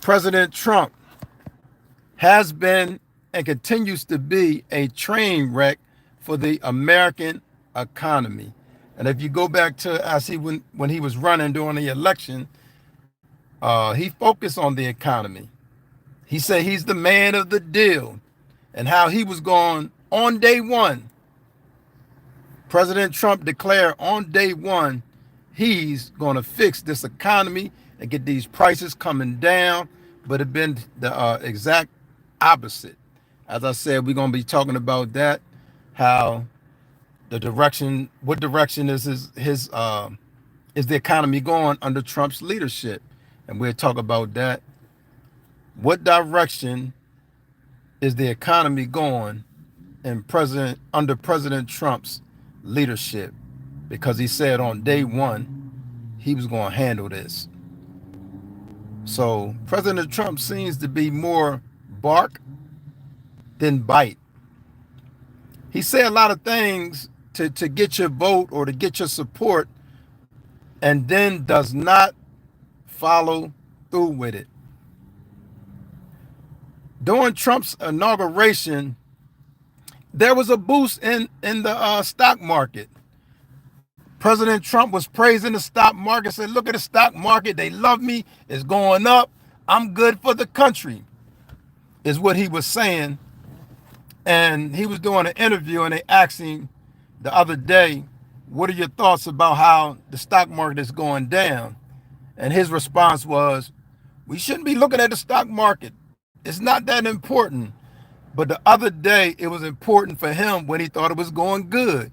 President Trump has been and continues to be a train wreck for the American economy. And if you go back to, I see when he was running during the election, he focused on the economy. He said he's the man of the deal and how he was going on day one. President Trump declared on day one he's going to fix this economy and get these prices coming down, but it's been the exact opposite. As I said, we're going to be talking about that, how what direction is the economy going under Trump's leadership, and we'll talk about that. What direction is the economy going under President Trump's leadership? Because he said on day one he was going to handle this. So President Trump seems to be more bark than bite. He said a lot of things to get your vote or to get your support, and then does not follow through with it. During Trump's inauguration, there was a boost in the stock market. President Trump was praising the stock market, said, look at the stock market. They love me. It's going up. I'm good for the country, is what he was saying. And he was doing an interview, and they asked him the other day, what are your thoughts about how the stock market is going down? And his response was, we shouldn't be looking at the stock market. It's not that important. But the other day, it was important for him when he thought it was going good.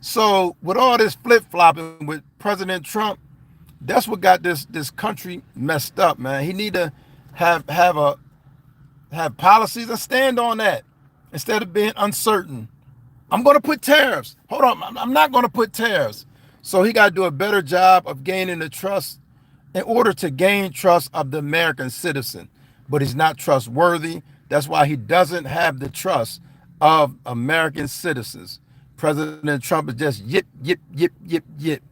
So with all this flip-flopping with President Trump, that's what got this country messed up, man. He need to have policies and stand on that instead of being uncertain. I'm going to put tariffs. Hold on, I'm not going to put tariffs. So he got to do a better job of gaining the trust in order to gain trust of the American citizen. But he's not trustworthy. That's why he doesn't have the trust of American citizens. President Trump is just yip, yip, yip, yip, yip.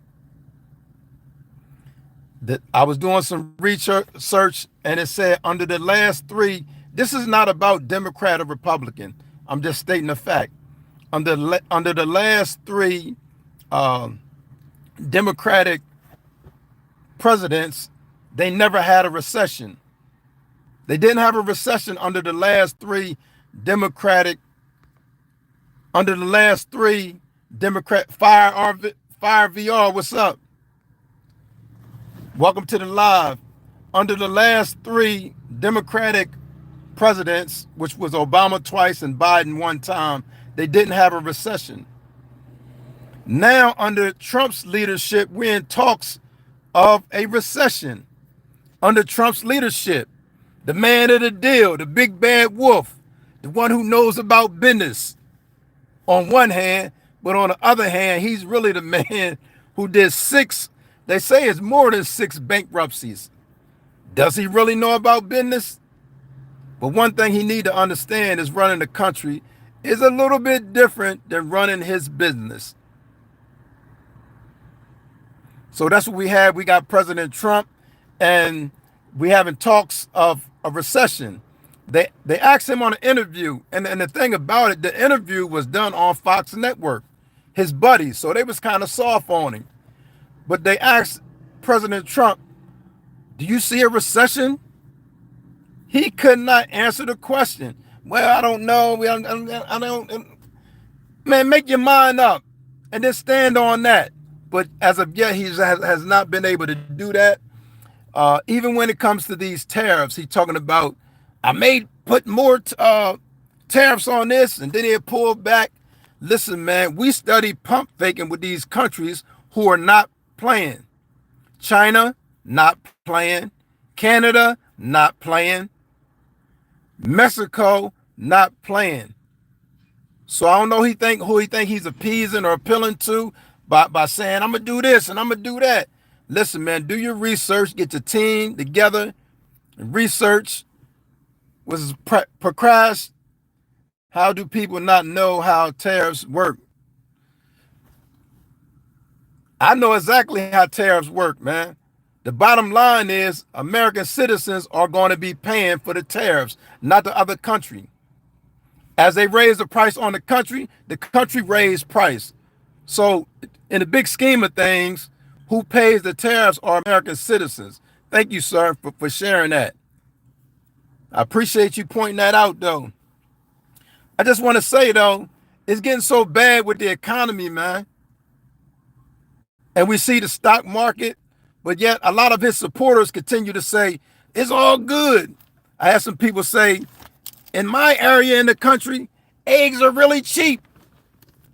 I was doing some research, and it said under the last three, this is not about Democrat or Republican. I'm just stating a fact. Under the last three Democratic presidents, they never had a recession. They didn't have a recession under the last three Democratic. Under the last three Democrat Fire VR, what's up? Welcome to the live. Under the last three Democratic presidents, which was Obama twice and Biden one time, they didn't have a recession. Now, under Trump's leadership, we're in talks of a recession. Under Trump's leadership, the man of the deal, the big bad wolf, the one who knows about business on one hand, but on the other hand, he's really the man who did six, they say it's more than six bankruptcies. Does he really know about business? But one thing he need to understand is running the country is a little bit different than running his business. So that's what we have. We got President Trump, and we having talks of a recession. They asked him on an interview, and the thing about it, the interview was done on Fox Network, his buddies, so they was kind of soft on him. But they asked President Trump, do you see a recession? He could not answer the question. Well, I don't know. I don't. Man, make your mind up and then stand on that. But as of yet, he has not been able to do that. Even when it comes to these tariffs, he's talking about, I may put more tariffs on this, and then he'll pull back. Listen, man, we study pump faking with these countries who are not playing. China, not playing. Canada, not playing. Mexico, not playing. So I don't know who he think he's appeasing or appealing to by saying, I'm going to do this and I'm going to do that. Listen, man, do your research, get your team together and research. Was procrast? How do people not know how tariffs work? I know exactly how tariffs work, man. The bottom line is American citizens are going to be paying for the tariffs, not the other country. As they raise the price on the country raised price. So in the big scheme of things, who pays the tariffs are American citizens. Thank you, sir, for sharing that. I appreciate you pointing that out, though. I just want to say, though, it's getting so bad with the economy, man. And we see the stock market, but yet a lot of his supporters continue to say, it's all good. I had some people say, in my area in the country, eggs are really cheap.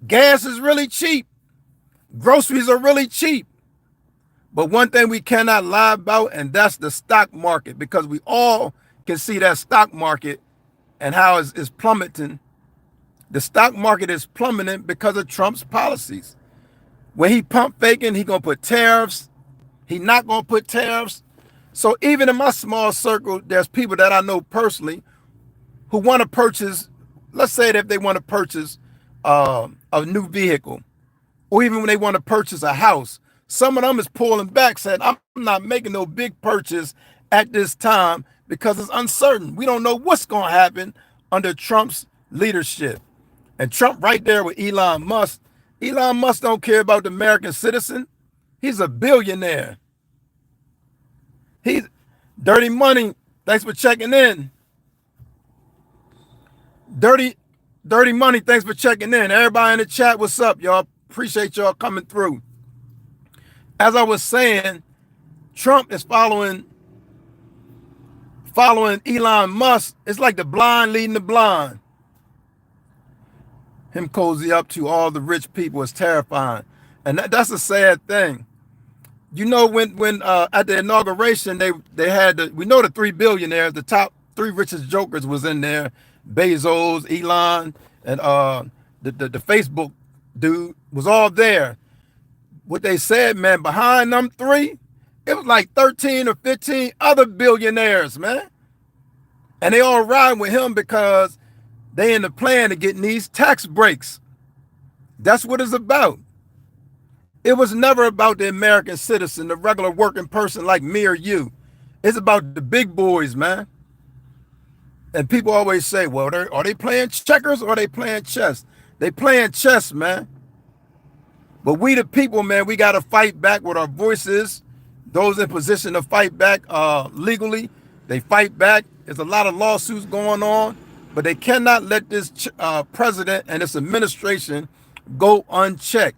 Gas is really cheap. Groceries are really cheap. But one thing we cannot lie about, and that's the stock market, because we all can see that stock market and how it's plummeting. The stock market is plummeting because of Trump's policies. When he pump faking, he gonna put tariffs. He not gonna put tariffs. So even in my small circle, there's people that I know personally who want to purchase, let's say that if they want to purchase a new vehicle, or even when they want to purchase a house, some of them is pulling back, saying, I'm not making no big purchase at this time because it's uncertain. We don't know what's going to happen under Trump's leadership. And Trump right there with Elon Musk. Elon Musk don't care about the American citizen. He's a billionaire. He's dirty money. Thanks for checking in. Dirty money. Thanks for checking in. Everybody in the chat, what's up, y'all? Appreciate y'all coming through. As I was saying, Trump is following Elon Musk. It's like the blind leading the blind. Him cozy up to all the rich people is terrifying. And that's a sad thing. You know, when at the inauguration, they had we know the 3 billionaires, the top 3 richest jokers was in there. Bezos, Elon, and the Facebook dude was all there. What they said, man, behind them 3, it was like 13 or 15 other billionaires, man. And they all ride with him because they in the plan to get these tax breaks. That's what it's about. It was never about the American citizen, the regular working person like me or you. It's about the big boys, man. And people always say, well, are they playing checkers or are they playing chess? They playing chess, man. But we the people, man, we got to fight back with our voices. Those in position to fight back legally, they fight back. There's a lot of lawsuits going on, but they cannot let this president and this administration go unchecked.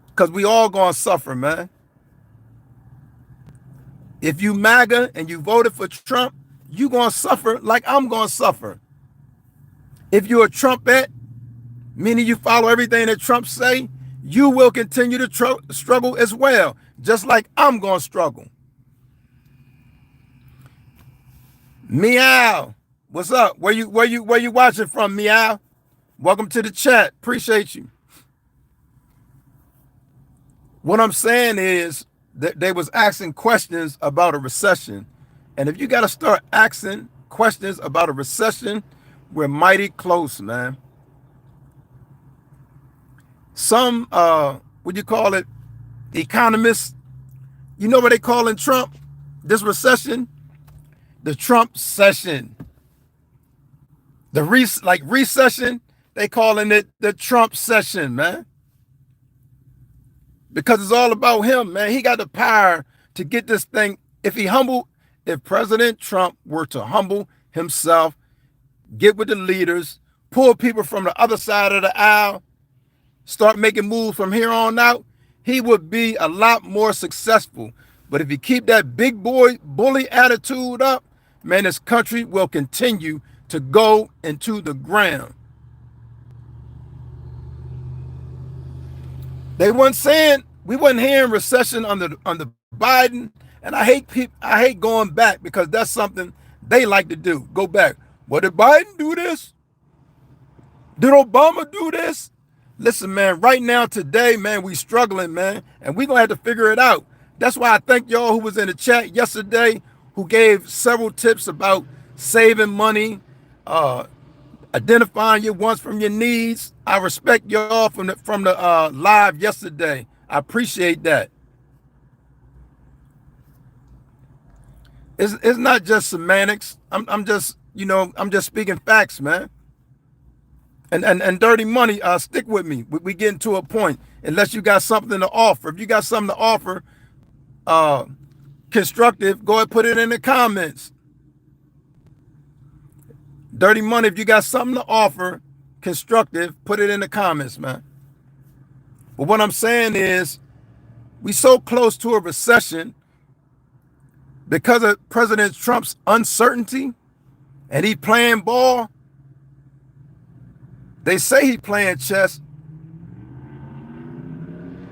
Because we all going to suffer, man. If you MAGA and you voted for Trump, you going to suffer like I'm going to suffer. If you're a Trumpette, meaning you follow everything that Trump say, you will continue to struggle as well, just like I'm going to struggle. Meow, what's up? Where you watching from, Meow? Welcome to the chat. Appreciate you. What I'm saying is that they was asking questions about a recession. And if you got to start asking questions about a recession, we're mighty close, man. Some, what you call it, economists, you know what they calling Trump, this recession? The Trump session. Like recession, they calling it the Trump session, man. Because it's all about him, man. He got the power to get this thing. If President Trump were to humble himself, get with the leaders, pull people from the other side of the aisle, start making moves from here on out, he would be a lot more successful. But if he keep that big boy bully attitude up, man, this country will continue to go into the ground. They weren't saying, we wasn't hearing recession under Biden, and I hate going back because that's something they like to do. Go back. Well, did Biden do this? Did Obama do this? Listen, man, right now, today, man, we struggling, man, and we gonna have to figure it out. That's why I thank y'all who was in the chat yesterday, who gave several tips about saving money, identifying your wants from your needs. I respect y'all from the live yesterday. I appreciate that. It's not just semantics. I'm just, you know, I'm just speaking facts, man. And dirty money, stick with me. We getting to a point. Unless you got something to offer. If you got something to offer, uh, constructive, go and put it in the comments. Dirty money, if you got something to offer, constructive, put it in the comments, man. But what I'm saying is, we so close to a recession because of President Trump's uncertainty, and he playing ball. They say he playing chess,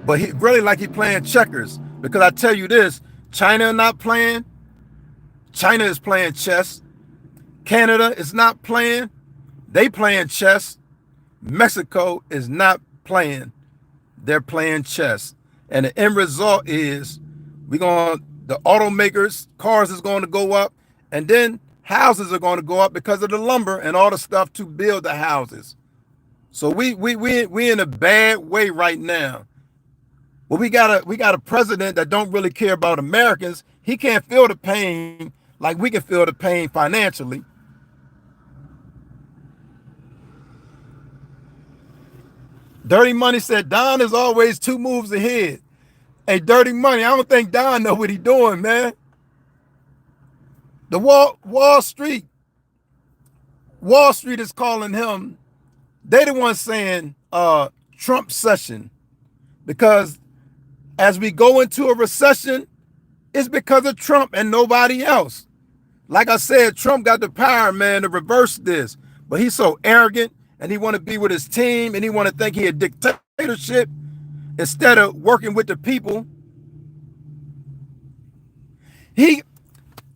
but he really like he playing checkers. Because I tell you this, China not playing. China is playing chess. Canada is not playing. They playing chess. Mexico is not playing. They're playing chess. And the end result is the automakers, cars is going to go up, and then houses are going to go up because of the lumber and all the stuff to build the houses. So we in a bad way right now. Well, we got a president that don't really care about Americans. He can't feel the pain like we can feel the pain financially. Dirty Money said Don is always 2 moves ahead. Hey, Dirty Money, I don't think Don know what he doing, man. The Wall Street is calling him. They the ones saying Trump session, because as we go into a recession, it's because of Trump and nobody else. Like I said, Trump got the power, man, to reverse this, but he's so arrogant, and he want to be with his team, and he want to think he a dictatorship instead of working with the people.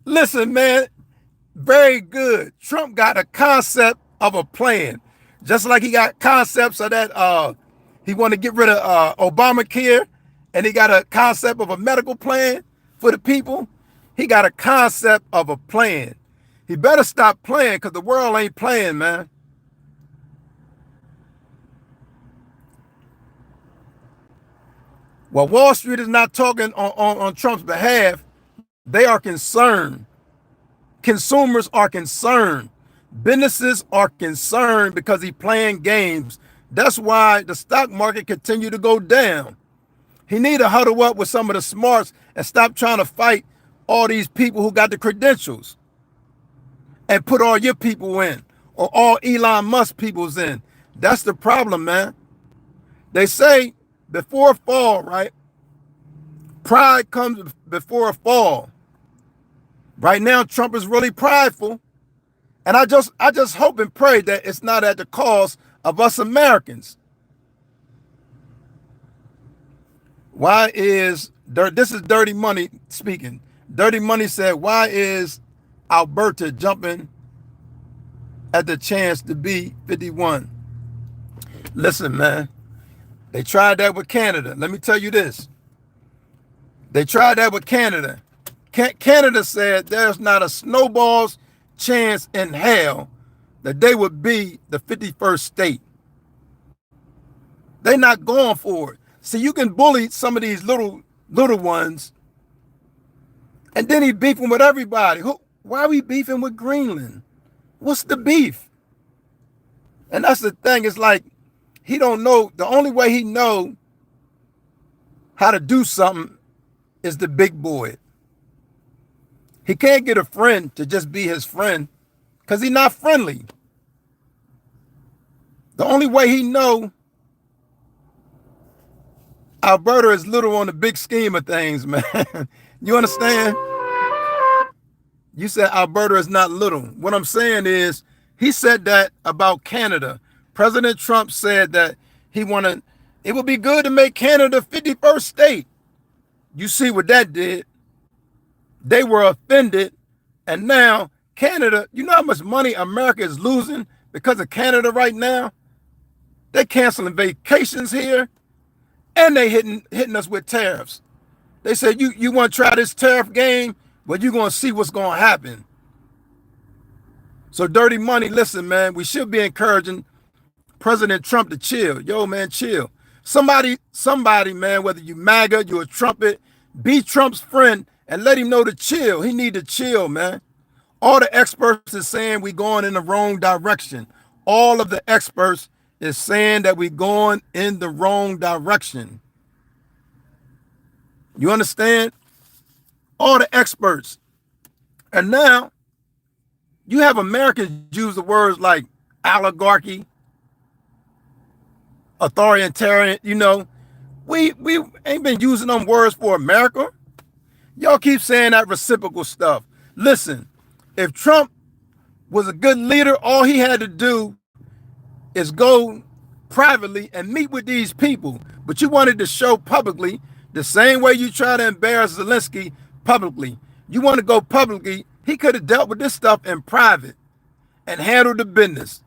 Listen, man, very good. Trump got a concept of a plan, just like he got concepts of that. He want to get rid of Obamacare, and he got a concept of a medical plan for the people. He got a concept of a plan. He better stop playing, because the world ain't playing, man. Well, Wall Street is not talking on Trump's behalf. They are concerned. Consumers are concerned. Businesses are concerned because he's playing games. That's why the stock market continue to go down. He need to huddle up with some of the smarts and stop trying to fight all these people who got the credentials, and put all your people in, or all Elon Musk people's in. That's the problem, man. They say before a fall, right? Pride comes before a fall. Right now, Trump is really prideful. And I just hope and pray that it's not at the cost of us Americans. Why is, this is Dirty Money speaking. Dirty Money said, why is Alberta jumping at the chance to be 51? Listen, man, they tried that with Canada. Let me tell you this. They tried that with Canada. Canada said there's not a snowball's chance in hell that they would be the 51st state. They're not going for it. See, you can bully some of these little ones, and then he beefing with everybody. Why are we beefing with Greenland? What's the beef? And that's the thing. It's like he don't know. The only way he know how to do something is the big boy. He can't get a friend to just be his friend because he's not friendly. The only way he know Alberta is little on the big scheme of things, man. You understand? You said Alberta is not little. What I'm saying is, he said that about Canada. President Trump said that it would be good to make Canada 51st state. You see what that did? They were offended, and now Canada, you know how much money America is losing because of Canada right now? They're canceling vacations here, and they hitting us with tariffs. They said, you want to try this tariff game? Well, you're going to see what's going to happen. So Dirty Money, listen, man, we should be encouraging President Trump to chill. Yo, man, chill. Somebody, man, whether you MAGA, you're a trumpet, be Trump's friend and let him know to chill. He need to chill, man. All the experts is saying we going in the wrong direction. All of the experts is saying that we going in the wrong direction. You understand? All the experts. And now you have Americans use the words like oligarchy, authoritarian, you know. We ain't been using them words for America. Y'all keep saying that reciprocal stuff. Listen, if Trump was a good leader, all he had to do is go privately and meet with these people. But you wanted to show publicly the same way you try to embarrass Zelensky publicly. You want to go publicly. He could have dealt with this stuff in private and handled the business.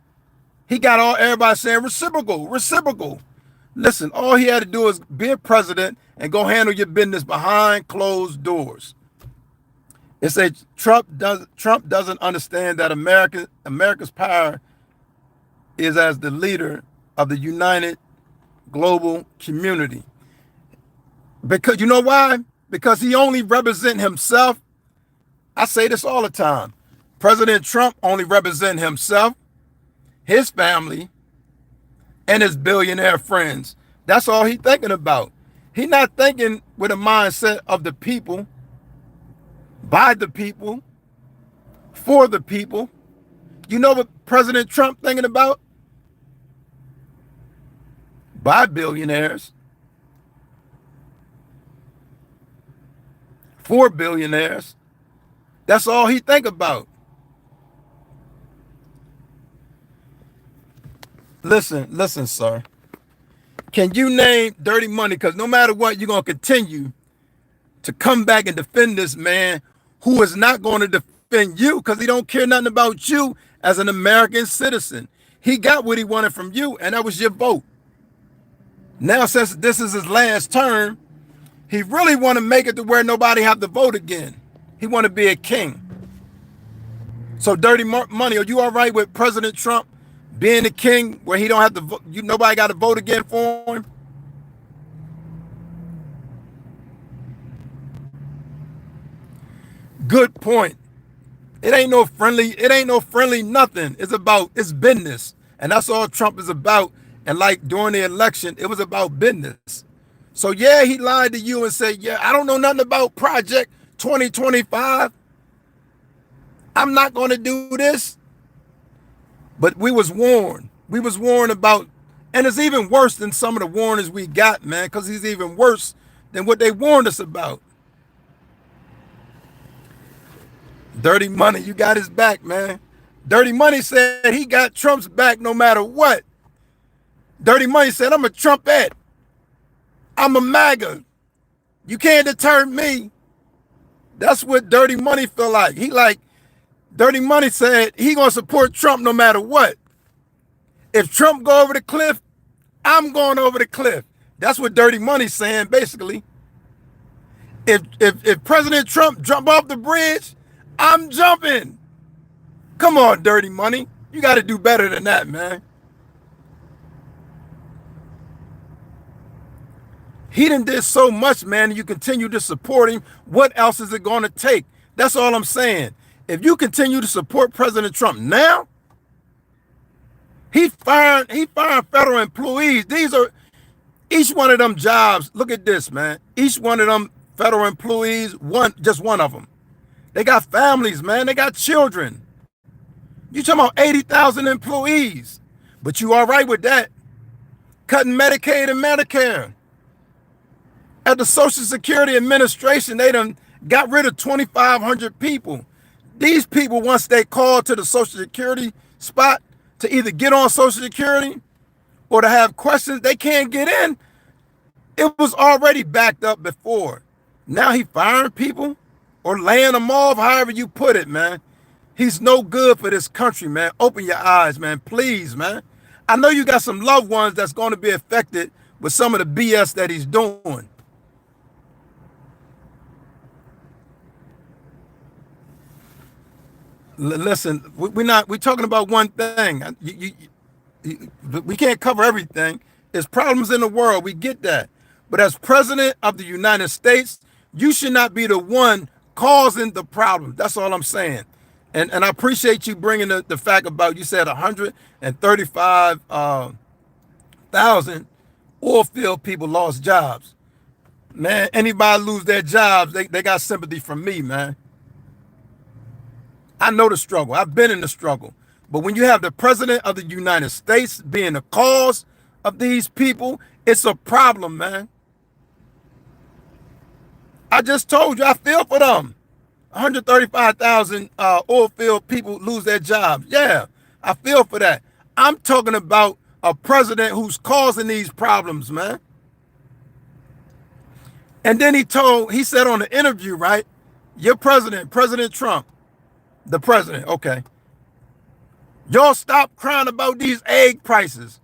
He got everybody saying reciprocal, reciprocal. Listen, all he had to do is be a president and go handle your business behind closed doors. It says Trump doesn't understand that America's power is as the leader of the united global community. Because you know why? Because he only represents himself. I say this all the time. President Trump only represents himself, his family, and his billionaire friends. That's all he's thinking about. He's not thinking with a mindset of the people, by the people, for the people. You know what President Trump thinking about? By billionaires, for billionaires. That's all he think about. Listen, sir. Can you name dirty money? Because no matter what, you're going to continue to come back and defend this man who is not going to defend you because he don't care nothing about you as an American citizen. He got what he wanted from you, and that was your vote. Now, since this is his last term, he really want to make it to where nobody have to vote again. He want to be a king. So, dirty money, are you all right with President Trump being the king where he don't have to vote? Nobody got to vote again for him? Good point. It ain't no friendly nothing. It's business. And that's all Trump is about. And like during the election, it was about business. So yeah, he lied to you and said, yeah, I don't know nothing about Project 2025. I'm not going to do this. But we was warned. We was warned about, and it's even worse than some of the warnings we got, man, because he's even worse than what they warned us about. Dirty Money, you got his back, man. Dirty Money said he got Trump's back no matter what. Dirty Money said, I'm a Trumpette. I'm a MAGA. You can't deter me. That's what Dirty Money feel like. Dirty Money said he gonna support Trump no matter what. If Trump go over the cliff, I'm going over the cliff. That's what Dirty Money's saying, basically. If President Trump jump off the bridge, I'm jumping. Come on, Dirty Money. You got to do better than that, man. He done did so much, man, and you continue to support him. What else is it going to take? That's all I'm saying. If you continue to support President Trump now, he firing federal employees. These are each one of them jobs. Look at this, man. Each one of them federal employees, just one of them. They got families, man. They got children. You talking about 80,000 employees, but you all right with that? Cutting Medicaid and Medicare. At the Social Security Administration, they done got rid of 2,500 people. These people, once they call to the Social Security spot to either get on Social Security or to have questions, they can't get in. It was already backed up before. Now he firing people or laying them off, however you put it, man. He's no good for this country, man. Open your eyes, man. Please, man. I know you got some loved ones that's going to be affected with some of the BS that he's doing. Listen, we're talking about one thing. We can't cover everything. There's problems in the world. We get that. But as president of the United States, you should not be the one causing the problem. That's all I'm saying. And I appreciate you bringing the fact about, you said 135,000 oil field people lost jobs. Man, anybody lose their jobs, they got sympathy from me, man. I know the struggle. I've been in the struggle. But when you have the president of the United States being the cause of these people, it's a problem, man. I just told you, I feel for them. 135,000 oil field people lose their jobs. Yeah, I feel for that. I'm talking about a president who's causing these problems, man. And then he said on the interview, right? Your president, President Trump, the president, okay. Y'all stop crying about these egg prices.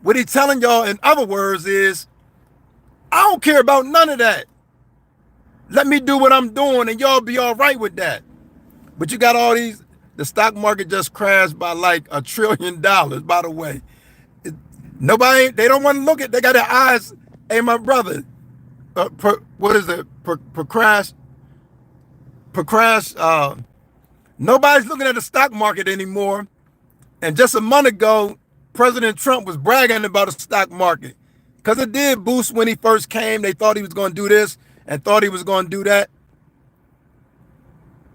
What he telling y'all, in other words, is, I don't care about none of that. Let me do what I'm doing and y'all be all right with that. But you got all these, the stock market just crashed by like $1 trillion, by the way. Nobody, they don't want to look at, they got their eyes, hey, my brother, what is it, nobody's looking at the stock market anymore. And just a month ago, President Trump was bragging about the stock market because it did boost when he first came. They thought he was going to do this and thought he was going to do that.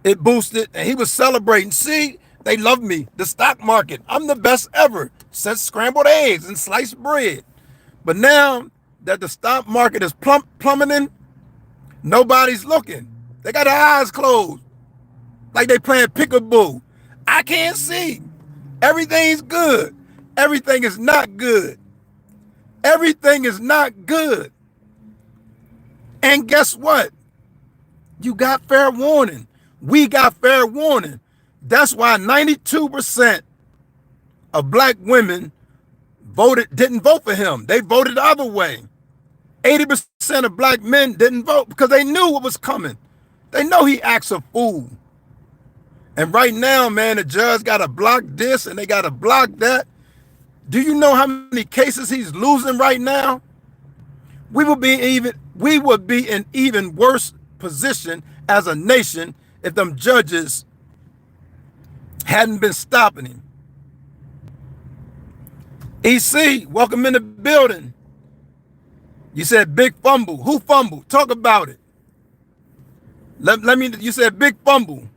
It boosted and he was celebrating. See, they love me. The stock market, I'm the best ever since scrambled eggs and sliced bread. But now that the stock market is plummeting, nobody's looking. They got their eyes closed like they playing peekaboo. I can't see. Everything's good. Everything is not good. Everything is not good. And guess what? You got fair warning. We got fair warning. That's why 92% of black women didn't vote for him. They voted the other way. 80% of black men didn't vote because they knew what was coming. They know he acts a fool. And right now, man, the judge got to block this and they got to block that. Do you know how many cases he's losing right now? We would be in even worse position as a nation if them judges hadn't been stopping him. EC, welcome in the building. You said big fumble. Who fumbled? Talk about it. You said big fumble.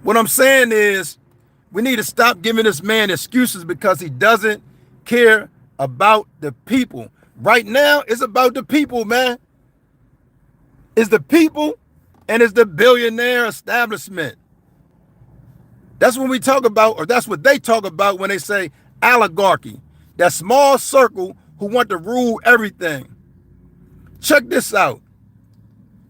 What I'm saying is we need to stop giving this man excuses because he doesn't care about the people. Right now, it's about the people, man. It's the people and it's the billionaire establishment. That's what we talk about, or that's what they talk about when they say oligarchy. That small circle who want to rule everything. Check this out.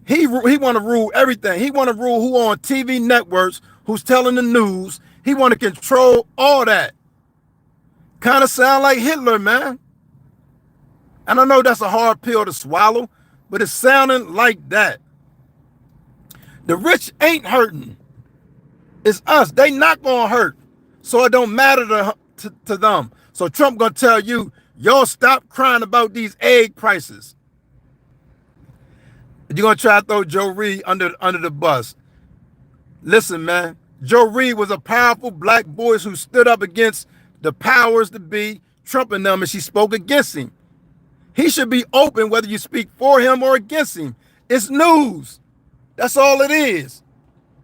He want to rule everything. He want to rule who on TV networks, who's telling the news. He want to control all that. Kind of sound like Hitler, man. And I know that's a hard pill to swallow, but it's sounding like that. The rich ain't hurting. It's us. They not going to hurt. So it don't matter to them. So Trump going to tell you, y'all stop crying about these egg prices. You're going to try to throw Joe Reed under the bus. Listen, man. Joe Reed was a powerful black voice who stood up against the powers that be, Trump and them, and she spoke against him. He should be open whether you speak for him or against him. It's news. That's all it is.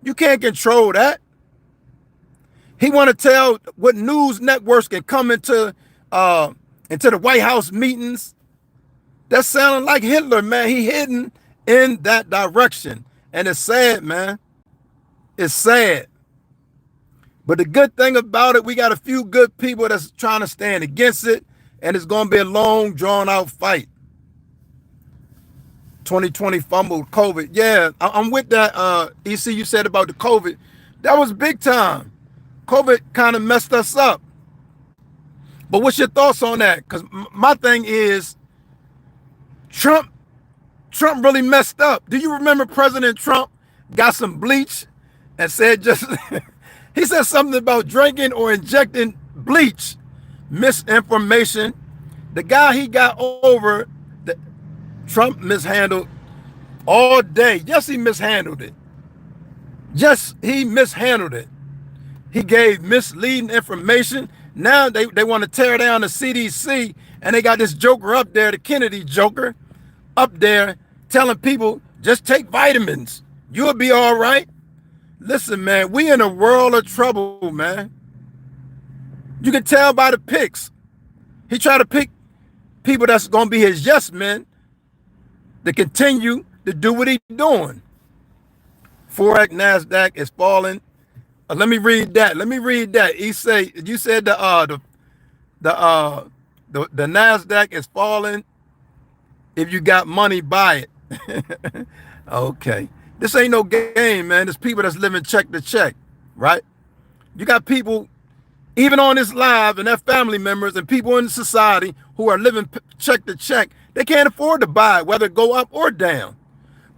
You can't control that. He want to tell what news networks can come into the White House meetings. That's sounding like Hitler, man. He hidden in that direction. And it's sad, man. It's sad. But the good thing about it, we got a few good people that's trying to stand against it. And it's going to be a long, drawn-out fight. 2020 fumbled COVID. Yeah, I'm with that. EC, you said about the COVID. That was big time. COVID kind of messed us up. But what's your thoughts on that? Because my thing is, Trump really messed up. Do you remember President Trump got some bleach and said he said something about drinking or injecting bleach? Misinformation. The guy he got over, Trump mishandled all day. Yes, he mishandled it. Yes, he mishandled it. He gave misleading information. Now they want to tear down the CDC, and they got this joker up there, the Kennedy joker, up there telling people, just take vitamins. You'll be all right. Listen, man, we in a world of trouble, man. You can tell by the picks. He tried to pick people that's going to be his yes men to continue to do what he's doing. Forex, NASDAQ is falling. Let me read that. Let me read that. He say, you said the NASDAQ is falling. If you got money, buy it. Okay. This ain't no game, man. There's people that's living check to check, right? You got people, even on this live, and their family members and people in society who are living check to check. They can't afford to buy it, whether it go up or down.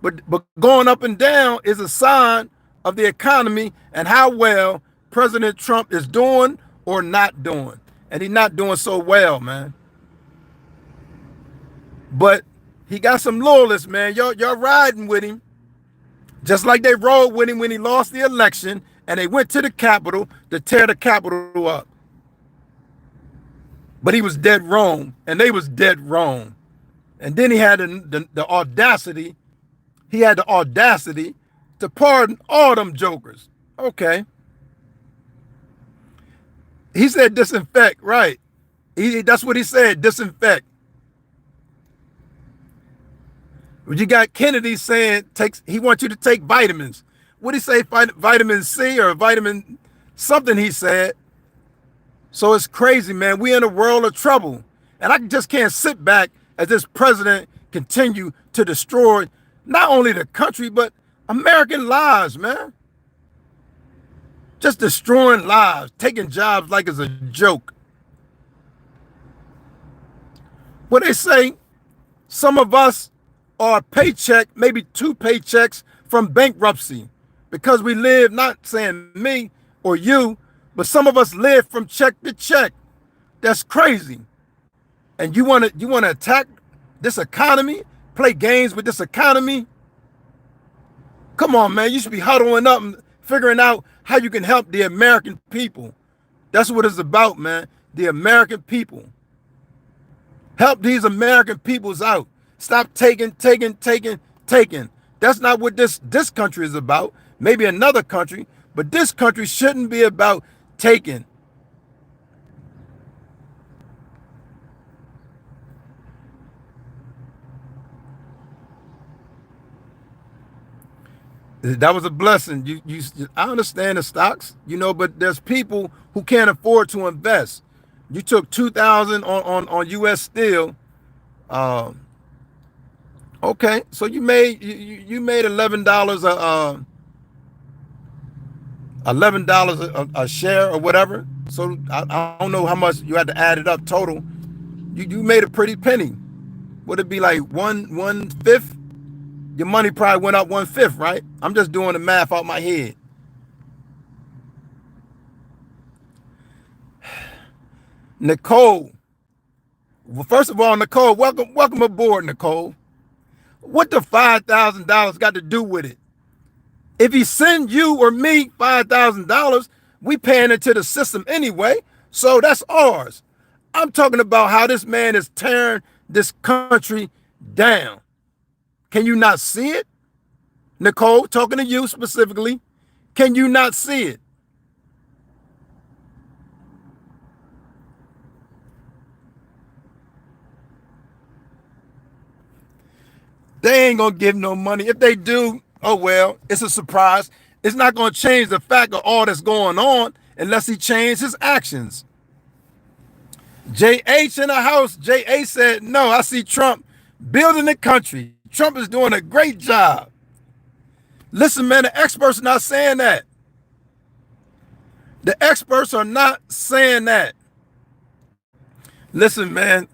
But going up and down is a sign of the economy and how well President Trump is doing or not doing. And he's not doing so well, man. But he got some loyalists, man. Y'all riding with him. Just like they rode with him when he lost the election and they went to the Capitol to tear the Capitol up. But he was dead wrong, and they was dead wrong. And then he had the audacity, to pardon all them jokers. Okay. He said disinfect, right. That's what he said, disinfect. You got Kennedy saying he wants you to take vitamins. What did he say, vitamin C or vitamin something he said? So it's crazy, man. We in a world of trouble. And I just can't sit back as this president continue to destroy not only the country, but American lives, man. Just destroying lives, taking jobs like it's a joke. What they say, some of us are a paycheck, maybe 2 paychecks from bankruptcy, because we live, not saying me or you, but some of us live from check to check. That's crazy. And you want to attack this economy, play games with this economy? Come on, man. You should be huddling up and figuring out how you can help the American people. That's what it's about, man. The American people. Help these American peoples out. Stop taking. That's not what this country is about. Maybe another country, but this country shouldn't be about taking. That was a blessing. I understand the stocks, but there's people who can't afford to invest. You took 2,000 on U.S. Steel. Okay, so you made $11 a share or whatever. So I don't know how much you had to add it up total. You made a pretty penny. Would it be like 1/5? Your money probably went up 1/5, right? I'm just doing the math out my head. Nicole. Well, first of all, Nicole, welcome aboard, Nicole. What the $5,000 got to do with it? If he send you or me $5,000, we paying into the system anyway, so that's ours. I'm talking about how this man is tearing this country down. Can you not see it? Nicole, talking to you specifically, can you not see it? They ain't gonna give no money. If they do, oh well, it's a surprise. It's not gonna change the fact of all that's going on unless he changes his actions. JH in the house, JH said, no, I see Trump building the country. Trump is doing a great job. Listen, man, the experts are not saying that. The experts are not saying that. Listen, man,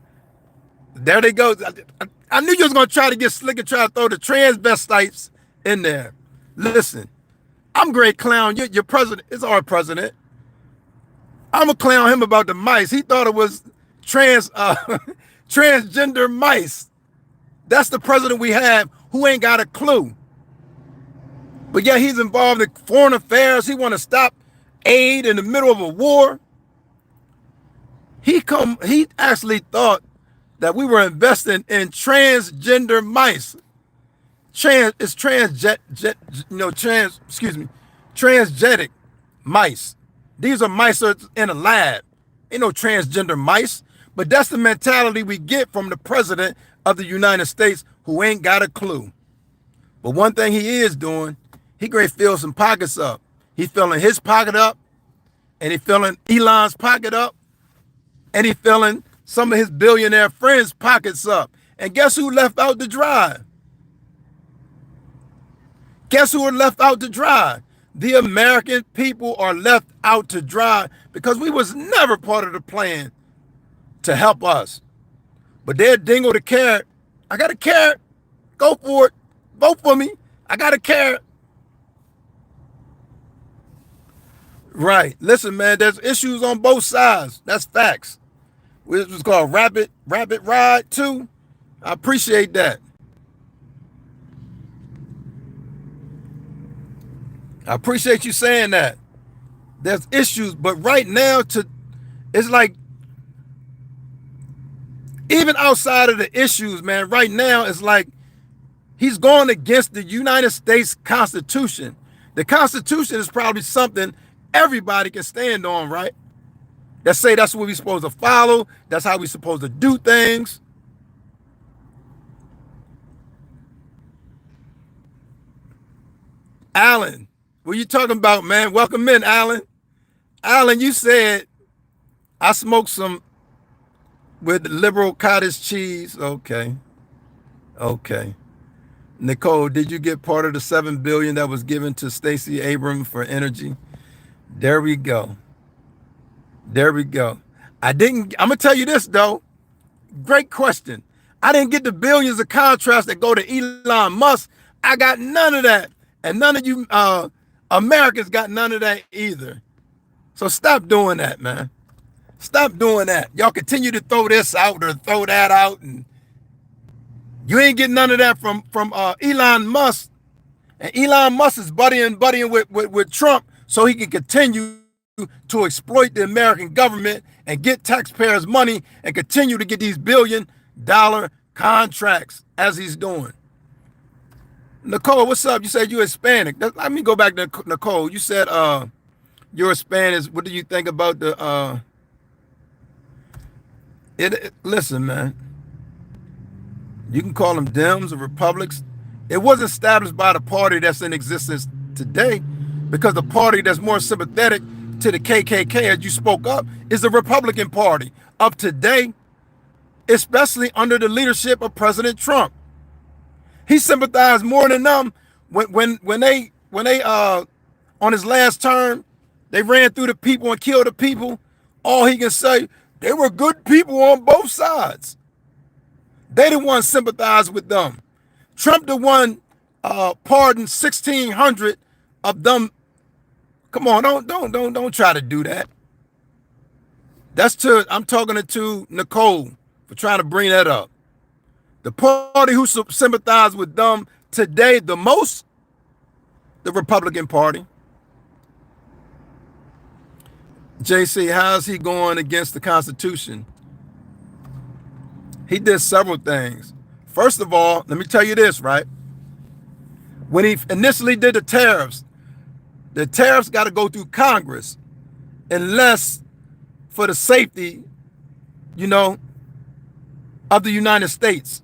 there they go. I knew you was going to try to get slick and try to throw the transvestites in there. Listen, I'm great clown. Your president is our president. I'm going to clown him about the mice. He thought it was transgender mice. That's the president we have who ain't got a clue. But yet he's involved in foreign affairs. He want to stop aid in the middle of a war. He actually thought that we were investing in transgender mice. Transgenic mice. These are mice in a lab. Ain't no transgender mice. But that's the mentality we get from the president of the United States, who ain't got a clue. But one thing he is doing, he gonna fill some pockets up. He filling his pocket up, and he filling Elon's pocket up, and he filling some of his billionaire friends' pockets up. And guess who left out to dry? Guess who are left out to dry? The American people are left out to dry because we was never part of the plan to help us. But they'll dingle the carrot. I got a carrot. Go for it. Vote for me. I got a carrot. Right. Listen, man, there's issues on both sides. That's facts. Which was called Rapid Ride too. I appreciate that. I appreciate you saying that. There's issues, but right now it's like, even outside of the issues, man, right now it's like he's going against the United States Constitution. The Constitution is probably something everybody can stand on, right? That say that's what we're supposed to follow. That's how we're supposed to do things. Alan, what you talking about, man? Welcome in, Alan. Alan, you said I smoked some with liberal cottage cheese. Okay. Okay. Nicole, did you get part of the $7 billion that was given to Stacey Abrams for energy? There we go. There we go. I'm gonna tell you this though. Great question. I didn't get the billions of contracts that go to Elon Musk. I got none of that. And none of you Americans got none of that either. So stop doing that, man. Stop doing that. Y'all continue to throw this out or throw that out, and you ain't getting none of that from Elon Musk. And Elon Musk is buddying with Trump so he can continue to exploit the American government and get taxpayers' money and continue to get these billion-dollar contracts as he's doing. Nicole, what's up? You said you're Hispanic. Let me go back to Nicole. You said you're Hispanic. What do you think about the listen, man. You can call them Dems or Republics. It was established by the party that's in existence today, because the party that's more sympathetic to the KKK, as you spoke up, is the Republican Party of today, especially under the leadership of President Trump. He sympathized more than them when they on his last term, they ran through the people and killed the people. All he can say, they were good people on both sides. They the ones sympathized with them. Trump the one pardoned 1,600 of them. Come on, don't try to do that. I'm talking to Nicole for trying to bring that up. The party who sympathized with them today the most, the Republican Party. JC, how's he going against the Constitution? He did several things. First of all, let me tell you this, right? When he initially did the tariffs got to go through Congress, unless for the safety, of the United States.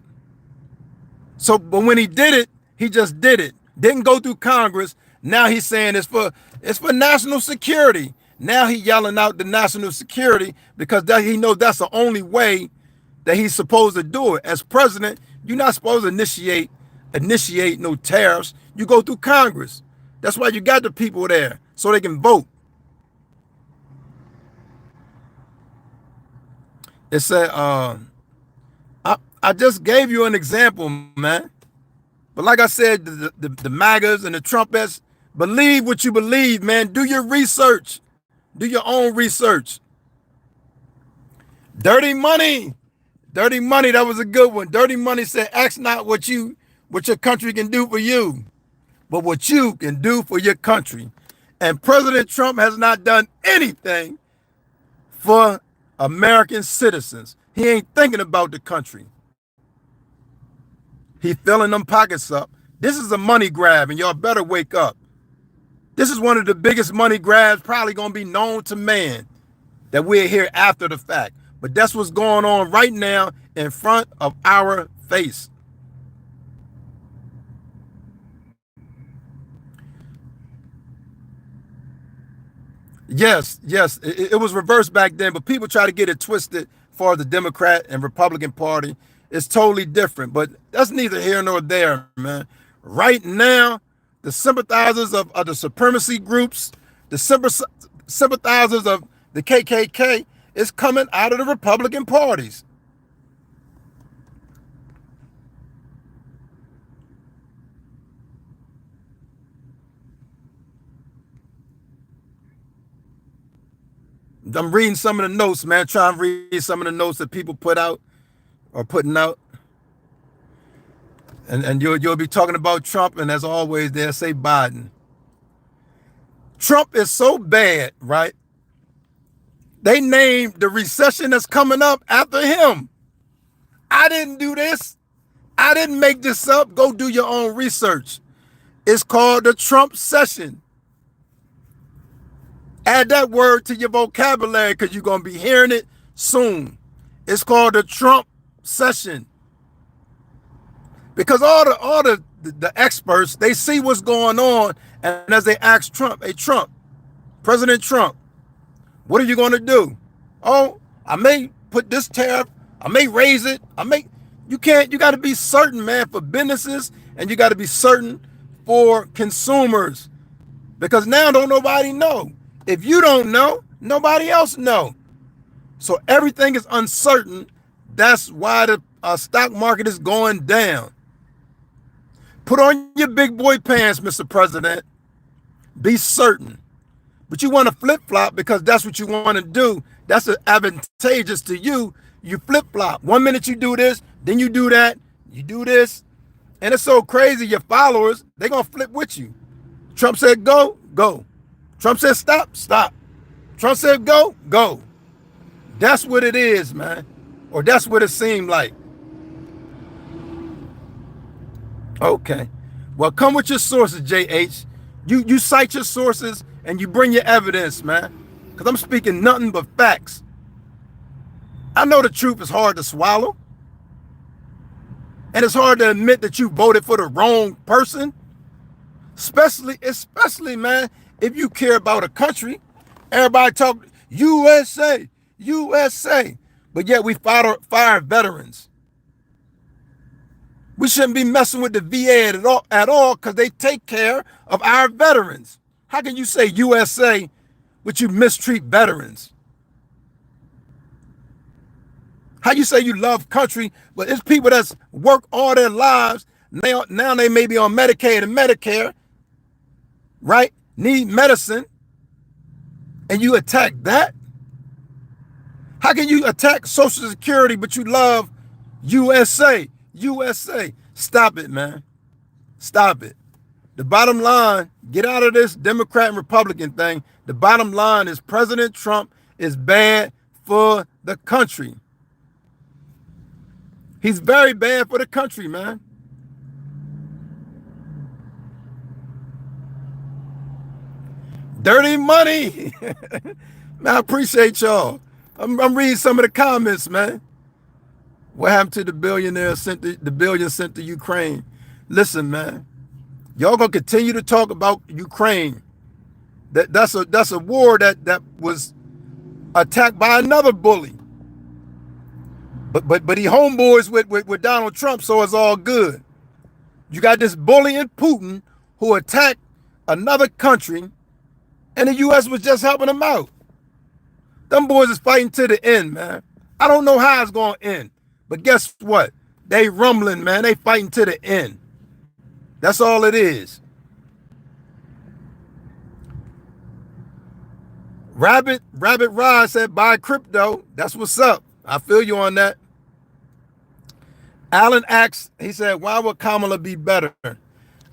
So, but when he did it, he just did it. Didn't go through Congress. Now he's saying it's for national security. Now he yelling out the national security because he knows that's the only way that he's supposed to do it. As president, you're not supposed to initiate no tariffs. You go through Congress. That's why you got the people there, so they can vote. It said, I just gave you an example, man. But like I said, the MAGAs and the Trumpets, believe what you believe, man. Do your research. Do your own research. Dirty Money. Dirty Money, that was a good one. Dirty Money said, ask not what you what your country can do for you, but what you can do for your country. And President Trump has not done anything for American citizens. He ain't thinking about the country. He filling them pockets up. This is a money grab, and y'all better wake up. This is one of the biggest money grabs probably going to be known to man, that we're here after the fact. But that's what's going on right now in front of our face. Yes, it was reversed back then, but people try to get it twisted for the Democrat and Republican Party. It's totally different, but that's neither here nor there, man. Right now, the sympathizers of the supremacy groups, the sympathizers of the KKK is coming out of the Republican parties. I'm reading some of the notes, man. Trying to read some of the notes that people put out or putting out. And you'll be talking about Trump, and as always, they'll say Biden. Trump is so bad, right? They named the recession that's coming up after him. I didn't do this. I didn't make this up. Go do your own research. It's called the Trump session. Add that word to your vocabulary because you're going to be hearing it soon. It's called the Trump session. Because all the experts, they see what's going on, and as they ask Trump, hey Trump, President Trump, what are you going to do? Oh, I may put this tariff, I may raise it, you got to be certain, man, for businesses, and you got to be certain for consumers. Because now don't nobody know. If you don't know, nobody else know. So everything is uncertain. That's why the stock market is going down. Put on your big boy pants, Mr. President. Be certain. But you want to flip-flop because that's what you want to do. That's advantageous to you. You flip-flop. 1 minute you do this, then you do that, you do this. And it's so crazy, your followers, they're going to flip with you. Trump said go, go. Trump said stop, stop. Trump said go, go. That's what it is, man. Or that's what it seemed like. Okay. Well, come with your sources, JH. You cite your sources and you bring your evidence, man. Because I'm speaking nothing but facts. I know the truth is hard to swallow. And it's hard to admit that you voted for the wrong person. Especially, man, if you care about a country. Everybody talk USA, USA. But yet we fire veterans. We shouldn't be messing with the VA at all because they take care of our veterans. How can you say USA but you mistreat veterans? How you say you love country, but it's people that's work all their lives. Now they may be on Medicaid and Medicare, right? Need medicine, and you attack that? How can you attack Social Security, but you love USA? USA. Stop it, man. Stop it. The bottom line, get out of this Democrat and Republican thing. The bottom line is President Trump is bad for the country. He's very bad for the country, man. Dirty money. Man, I appreciate y'all. I'm reading some of the comments, man. What happened to the billionaire the billion sent to Ukraine? Listen, man. Y'all gonna continue to talk about Ukraine. That's a war that was attacked by another bully. But he homeboys with Donald Trump, so it's all good. You got this bully in Putin who attacked another country, and the U.S. was just helping him out. Them boys is fighting to the end, man. I don't know how it's going to end, but guess what? They rumbling, man. They fighting to the end. That's all it is. Rabbit Rod said buy crypto. That's what's up. I feel you on that. Alan asked, he said, why would Kamala be better?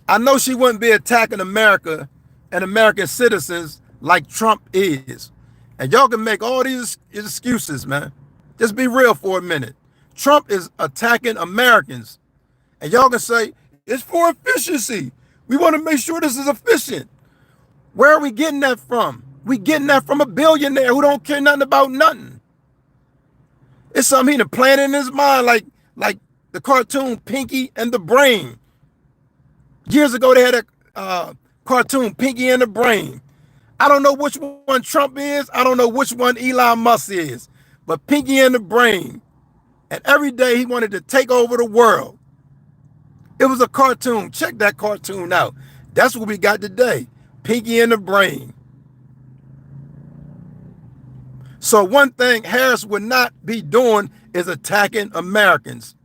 I know she wouldn't be attacking America and American citizens like Trump is. And y'all can make all these excuses, man. Just be real for a minute. Trump is attacking Americans. And y'all can say, it's for efficiency. We want to make sure this is efficient. Where are we getting that from? We getting that from a billionaire who don't care nothing about nothing. It's something he done planted in his mind, like the cartoon Pinky and the Brain. Years ago, they had a cartoon, Pinky and the Brain. I don't know which one Trump is. I don't know which one Elon Musk is. But Pinky and the Brain. And every day he wanted to take over the world. It was a cartoon. Check that cartoon out. That's what we got today. Pinky and the Brain. So one thing Harris would not be doing is attacking Americans.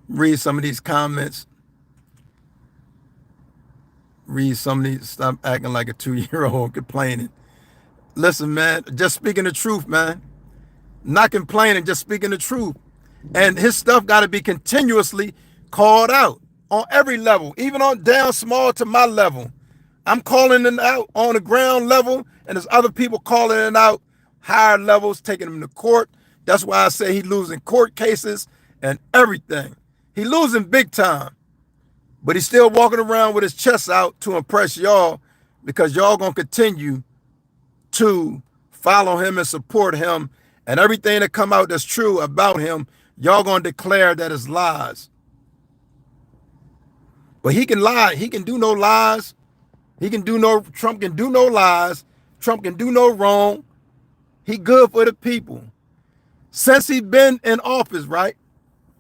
Read some of these comments. Read some of these. Stop acting like a 2-year-old complaining. Listen, man, just speaking the truth, man. Not complaining, just speaking the truth. And his stuff got to be continuously called out on every level, even on down small to my level. I'm calling it out on the ground level, and there's other people calling it out higher levels, taking him to court. That's why I say he's losing court cases and everything. He losing big time, but he's still walking around with his chest out to impress y'all, because y'all gonna continue to follow him and support him, and everything that come out that's true about him, y'all gonna declare that it's lies. But he can lie. He can do no lies. Trump can do no lies. Trump can do no wrong. He good for the people. Since he been in office, right?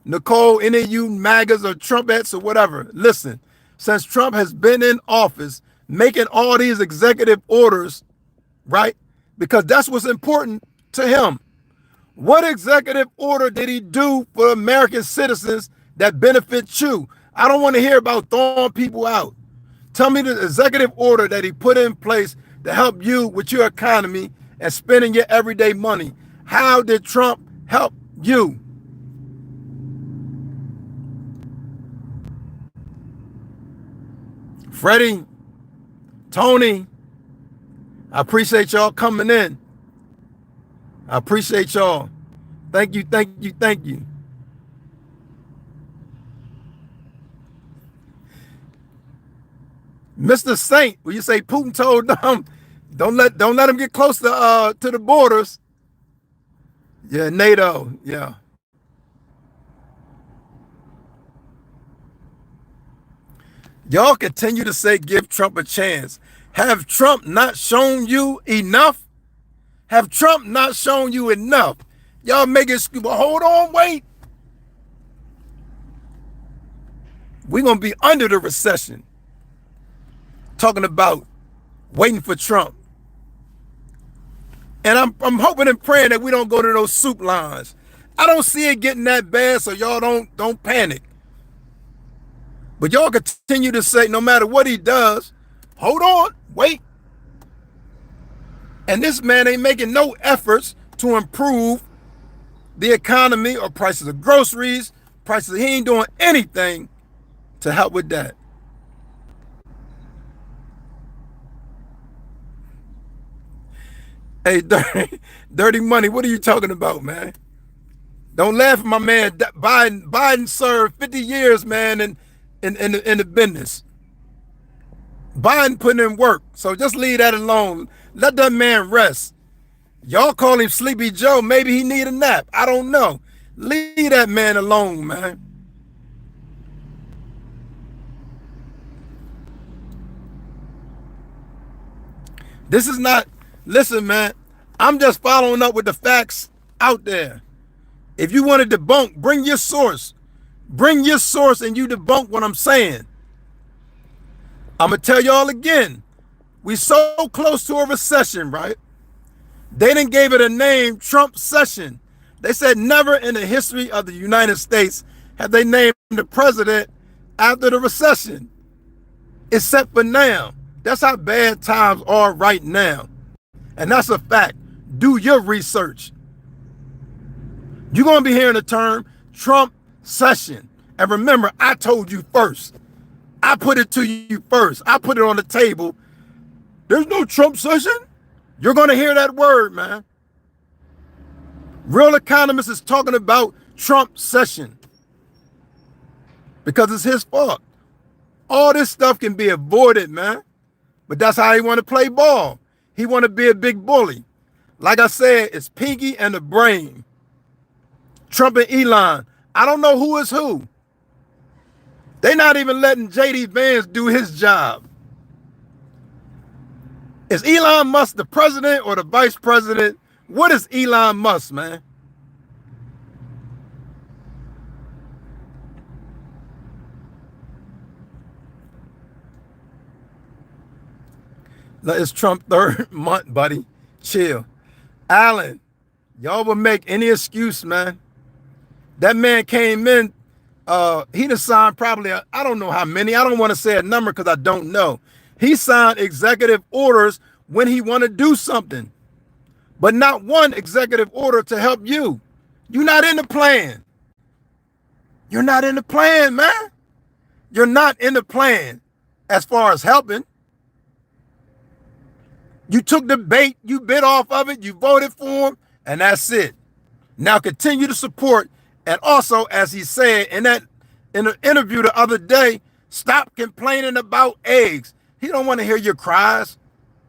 Nicole, any of you MAGAs or Trumpettes or whatever, listen, since Trump has been in office, making all these executive orders, right? Because that's what's important to him. What executive order did he do for American citizens that benefit you? I don't want to hear about throwing people out. Tell me the executive order that he put in place to help you with your economy and spending your everyday money. How did Trump help you? Freddie, Tony, I appreciate y'all coming in. I appreciate y'all. Thank you, thank you, thank you. Mr. Saint, will you say Putin told them, don't let them get close to the borders. Yeah, NATO, yeah. Y'all continue to say give Trump a chance. Have Trump not shown you enough? Have Trump not shown you enough? Y'all make it, well, hold on, wait. We're going to be under the recession. Talking about waiting for Trump. And I'm hoping and praying that we don't go to those soup lines. I don't see it getting that bad, so y'all don't panic. But y'all continue to say, no matter what he does, hold on, wait. And this man ain't making no efforts to improve the economy or prices of groceries, prices. He ain't doing anything to help with that. Hey, dirty money, what are you talking about, man? Don't laugh at my man. Biden served 50 years, man, in the business. Biden putting in work, so just leave that alone. Let that man rest. Y'all call him Sleepy Joe. Maybe he need a nap. I don't know. Leave that man alone, man. This is not, listen, man, I'm just following up with the facts out there. If you want to debunk, bring your source. Bring your source and you debunk what I'm saying. I'm going to tell y'all again. We so close to a recession, right? They didn't give it a name, Trump session. They said never in the history of the United States have they named the president after the recession, except for now. That's how bad times are right now. And that's a fact. Do your research. You're going to be hearing the term Trump session. And remember, I told you first. I put it to you first. I put it on the table. There's no Trump session. You're going to hear that word, man. Real economists is talking about Trump session because it's his fault. All this stuff can be avoided, man. But that's how he want to play ball. He want to be a big bully. Like I said, it's Pinky and the brain. Trump and Elon. I don't know who is who. They're not even letting J.D. Vance do his job. Is Elon Musk the president or the vice president? What is Elon Musk, man? It's Trump third month, buddy. Chill. Allen, y'all will make any excuse, man. That man came in, he done signed probably, I don't know how many. I don't want to say a number because I don't know. He signed executive orders when he want to do something, but not one executive order to help you. You're not in the plan. You're not in the plan, man. You're not in the plan as far as helping. You took the bait, you bit off of it, you voted for him, and that's it. Now continue to support. And also, as he said in an interview the other day, stop complaining about eggs. He don't want to hear your cries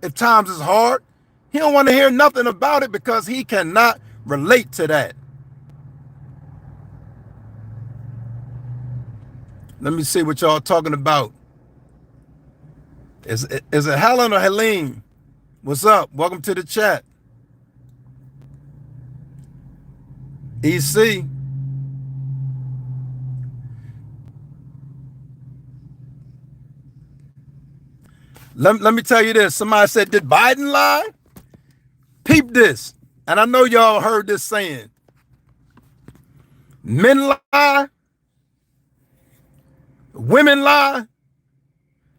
if times is hard. He don't want to hear nothing about it because he cannot relate to that. Let me see what y'all talking about. Is it Helen or Helene? What's up? Welcome to the chat. EC. Let me tell you this. Somebody said, did Biden lie? Peep this. And I know y'all heard this saying. Men lie. Women lie.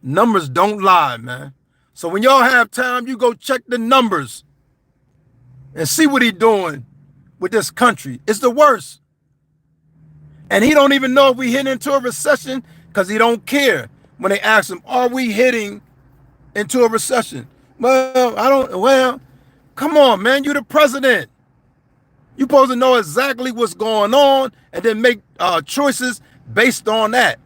Numbers don't lie, man. So when y'all have time, you go check the numbers and see what he's doing with this country. It's the worst. And he don't even know if we heading into a recession because he don't care. When they ask him, are we heading into a recession? Well, come on, man. You're the president. You're supposed to know exactly what's going on and then make choices based on that.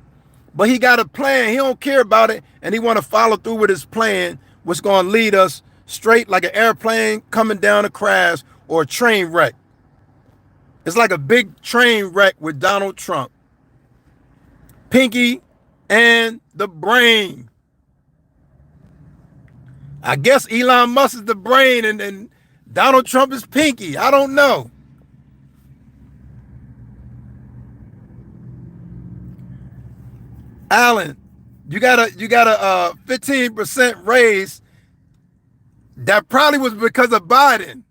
But he got a plan. He don't care about it. And he want to follow through with his plan, which going to lead us straight like an airplane coming down a crash or a train wreck. It's like a big train wreck with Donald Trump. Pinky and the brain. I guess Elon Musk is the brain and Donald Trump is Pinky. I don't know. Allen, you got a 15% raise. That probably was because of Biden.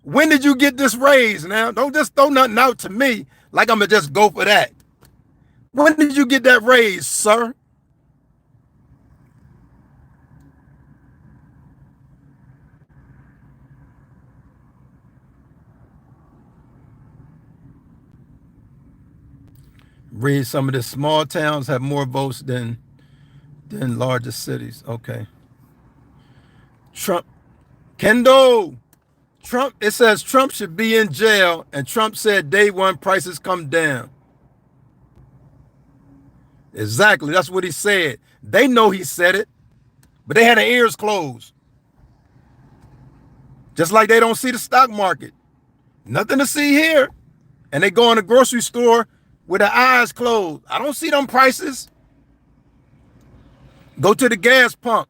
When did you get this raise now? Don't just throw nothing out to me like I'm gonna just go for that. When did you get that raise, sir? Read some of the small towns have more votes than larger cities. Okay. Trump, Kendo, Trump, it says Trump should be in jail, and Trump said day one prices come down. Exactly, that's what he said. They know he said it, but they had their ears closed. Just like they don't see the stock market. Nothing to see here. And they go in the grocery store with their eyes closed. I don't see them prices. Go to the gas pump.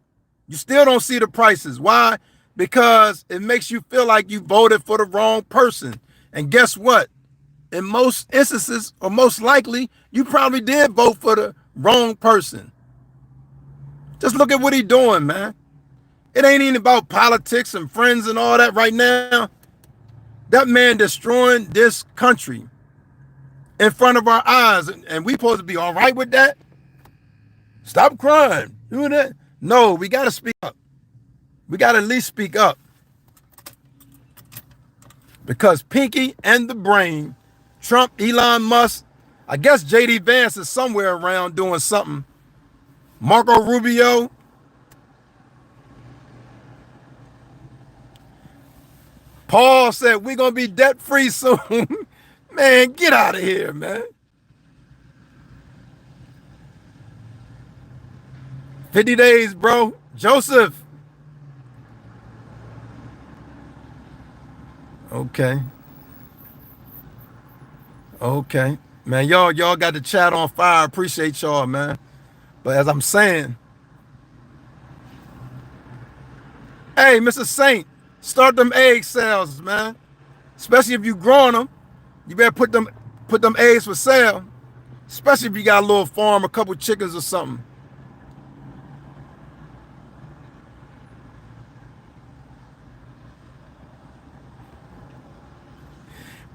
You still don't see the prices. Why? Because it makes you feel like you voted for the wrong person. And guess what? In most instances, or most likely, you probably did vote for the wrong person. Just look at what he's doing, man. It ain't even about politics and friends and all that right now. That man destroying this country in front of our eyes, and we supposed to be all right with that? Stop crying. Doing that? No, we got to speak up. We got to at least speak up. because Pinky and the Brain, Trump, Elon Musk, I guess JD Vance is somewhere around doing something. Marco Rubio. Paul said we're going to be debt free soon. Man, get out of here, man. 50 days, bro. Joseph. Okay. Okay. Man, y'all got the chat on fire. Appreciate y'all, man. But as I'm saying, hey, Mr. Saint, start them egg sales, man. Especially if you growing them, you better put them eggs for sale. Especially if you got a little farm, a couple chickens or something.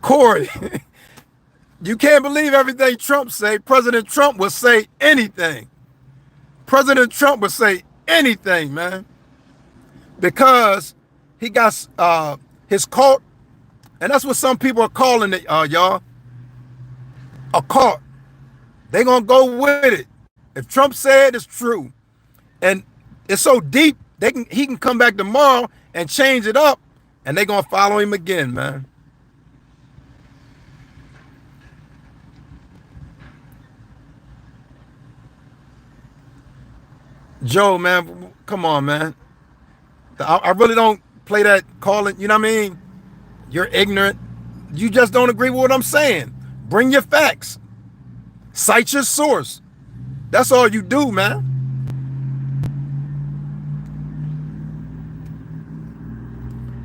Corey, you can't believe everything Trump say. President Trump will say anything. President Trump would say anything, man. Because he got his cult, and that's what some people are calling it, y'all. A cult. They're gonna go with it. If Trump said it's true, and it's so deep, he can come back tomorrow and change it up, and they're gonna follow him again, man. Joe, man, come on, man. I really don't play that calling, you know what I mean? You're ignorant. You just don't agree with what I'm saying. Bring your facts. Cite your source. That's all you do, man.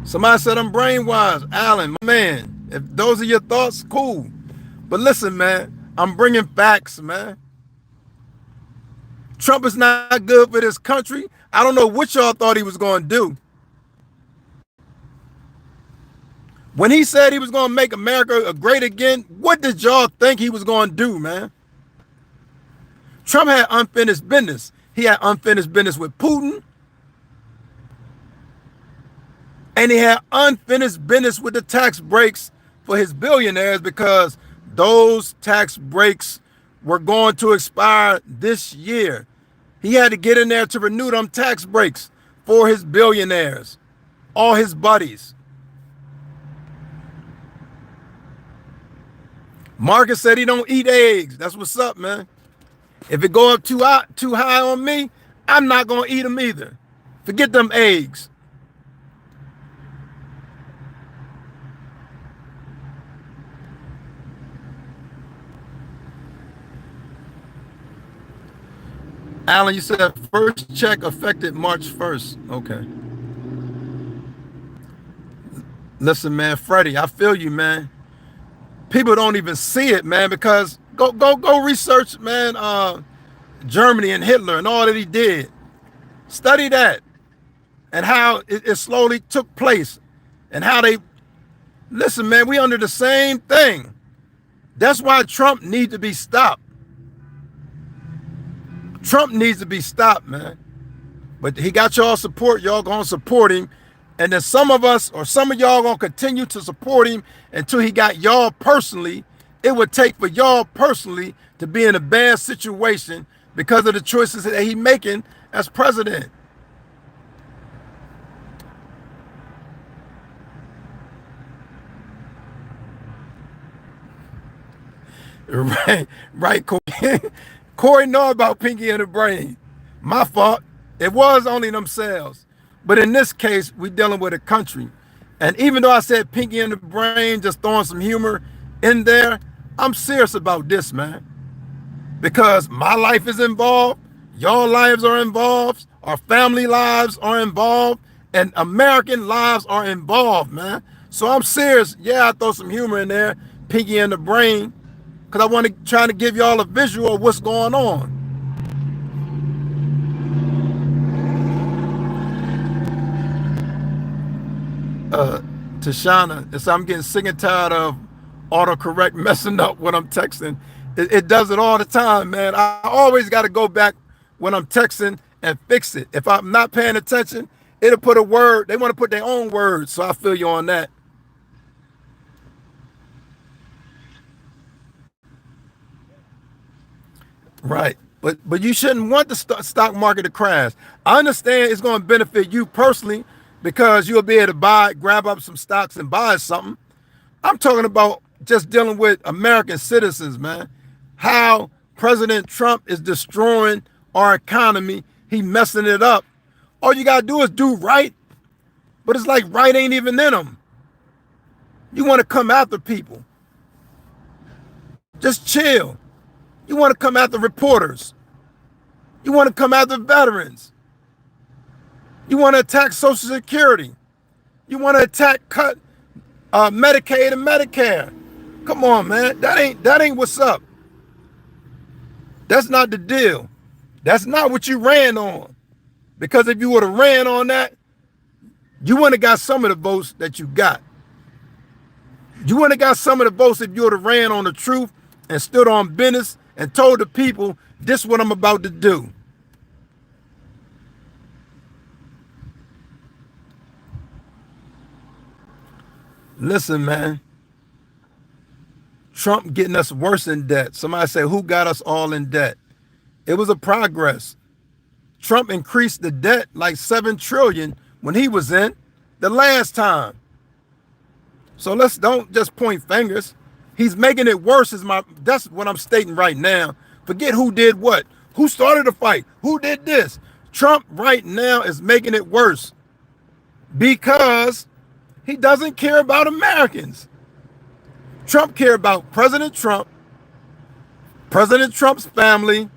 Somebody said I'm brainwashed. Alan, my man, if those are your thoughts, cool. But listen, man, I'm bringing facts, man. Trump is not good for this country. I don't know what y'all thought he was going to do. When he said he was going to make America great again, what did y'all think he was going to do, man? Trump had unfinished business. He had unfinished business with Putin. And he had unfinished business with the tax breaks for his billionaires, because those tax breaks were going to expire this year. He had to get in there to renew them tax breaks for his billionaires, all his buddies. Marcus said he don't eat eggs. That's what's up, man. If it go up too high on me, I'm not going to eat them either. Forget them eggs. Alan, you said first check effective March 1st. Okay. Listen, man, Freddie, I feel you, man. People don't even see it, man, because go research, man, Germany and Hitler and all that he did. Study that and how it slowly took place and how they, listen, man, we under the same thing. That's why Trump needs to be stopped. Trump needs to be stopped, man. But he got y'all support. Y'all gonna support him. And then some of us or some of y'all gonna continue to support him until he got y'all personally. It would take for y'all personally to be in a bad situation because of the choices that he's making as president. Right, Corey. Corey know about Pinky and the Brain. My fault. It was only themselves. But in this case, we dealing with a country. And even though I said Pinky and the Brain, just throwing some humor in there, I'm serious about this, man. Because my life is involved, your lives are involved, our family lives are involved, and American lives are involved, man. So I'm serious. Yeah, I throw some humor in there, Pinky and the Brain, because I want to try to give y'all a visual of what's going on. Tashana, it's I'm getting sick and tired of autocorrect messing up when I'm texting. It does it all the time, man. I always got to go back when I'm texting and fix it. If I'm not paying attention, it'll put a word. They want to put their own words, so I feel you on that. Right. But you shouldn't want the stock market to crash. I understand it's going to benefit you personally because you'll be able to grab up some stocks and buy something. I'm talking about just dealing with American citizens, man. How President Trump is destroying our economy. He messing it up. All you got to do is do right. But it's like right ain't even in him. You want to come after people. Just chill. You want to come after reporters. You want to come after veterans. You want to attack Social Security. You want to cut Medicaid and Medicare. Come on, man. That ain't what's up. That's not the deal. That's not what you ran on. Because if you would have ran on that, you wouldn't have got some of the votes that you got. You wouldn't have got some of the votes if you would have ran on the truth and stood on business and told the people, this is what I'm about to do. Listen, man. Trump getting us worse in debt. Somebody say, who got us all in debt? It was a progress. Trump increased the debt like $7 trillion when he was in the last time. So let's don't just point fingers. He's making it worse. That's what I'm stating right now. Forget who did what. Who started the fight? Who did this? Trump right now is making it worse because he doesn't care about Americans. Trump cares about President Trump, President Trump's family,